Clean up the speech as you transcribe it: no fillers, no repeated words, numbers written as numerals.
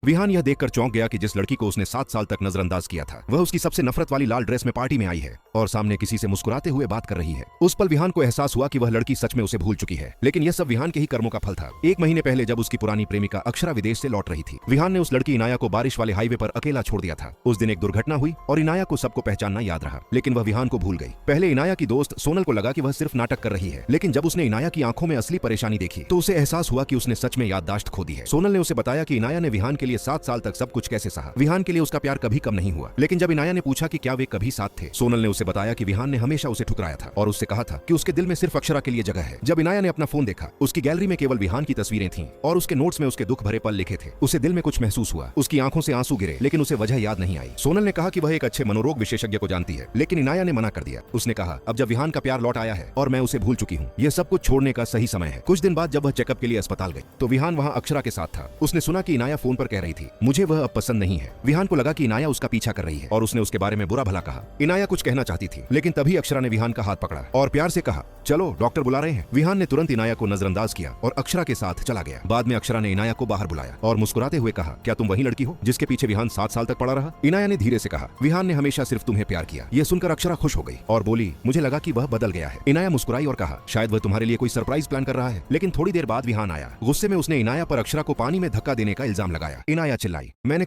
विहान यह देखकर चौंक गया कि जिस लड़की को उसने 7 साल तक नजरअंदाज किया था वह उसकी सबसे नफरत वाली लाल ड्रेस में पार्टी में आई है और सामने किसी से मुस्कुराते हुए बात कर रही है। उस पल विहान को एहसास हुआ कि वह लड़की सच में उसे भूल चुकी है, लेकिन यह सब विहान के ही कर्मों का फल था। 1 महीने पहले जब उसकी पुरानी प्रेमिका अक्षरा विदेश से लौट रही थी, विहान ने उस लड़की इनाया को बारिश वाले हाईवे पर अकेला छोड़ दिया था। उस दिन एक दुर्घटना हुई और इनाया को सबको पहचानना याद रहा, लेकिन वह विहान को भूल गई। पहले इनाया की दोस्त सोनल को लगा कि वह सिर्फ नाटक कर रही है, लेकिन जब उसने इनाया की आंखों में असली परेशानी देखी तो उसे एहसास हुआ कि उसने सच में याददाश्त खो दी है। सोनल ने उसे बताया कि इनाया ने विहान के लिए 7 साल तक सब कुछ कैसे सहा। विहान के लिए उसका प्यार कभी कम नहीं हुआ, लेकिन जब इनाया ने पूछा कि क्या वे कभी साथ थे, सोनल ने उसे बताया कि विहान ने हमेशा उसे ठुकराया था और उससे कहा था कि उसके दिल में सिर्फ अक्षरा के लिए जगह है। जब इनाया ने अपना फोन देखा, उसकी गैलरी में केवल विहान की तस्वीरें थीं और उसके नोट्स में उसके दुख भरे पल लिखे थे। उसे दिल में कुछ महसूस हुआ, उसकी आंखों से आंसू गिरे, लेकिन उसे वजह याद नहीं आई। सोनल ने कहा कि वह एक अच्छे मनोरोग विशेषज्ञ को जानती है, लेकिन इनाया ने मना कर दिया। उसने कहा, अब जब विहान का प्यार लौट आया है और मैं उसे भूल चुकी हूँ, यह सब कुछ छोड़ने का सही समय है। कुछ दिन बाद जब वह चेकअप के लिए अस्पताल गई तो विहान वहाँ अक्षरा के साथ था। उसने सुना कि इनाया फोन पर कह रही थी, मुझे वह अब पसंद नहीं है। विहान को लगा कि इनाया उसका पीछा कर रही है और उसने उसके बारे में बुरा भला कहा। इनाया कुछ कहना चाहती थी, लेकिन तभी अक्षरा ने विहान का हाथ पकड़ा और प्यार से कहा, चलो डॉक्टर बुला रहे हैं। विहान ने तुरंत इनाया को नजरअंदाज किया और अक्षरा के साथ चला गया। बाद में अक्षरा ने इनाया को बाहर बुलाया और मुस्कुराते हुए कहा, क्या तुम वही लड़की हो जिसके पीछे विहान 7 साल तक पड़ा रहा? इनाया ने धीरे से कहा, विहान ने हमेशा सिर्फ तुम्हें प्यार किया। यह सुनकर अक्षरा खुश हो गई और बोली, मुझे लगा कि वह बदल गया है। इनाया मुस्कुराई और कहा, शायद वह तुम्हारे लिए कोई सरप्राइज प्लान कर रहा है। लेकिन थोड़ी देर बाद विहान आया। गुस्से में उसने इनाया पर अक्षरा को पानी में धक्का देने का इल्जाम लगाया। इनाया चिल्लाई, मैंने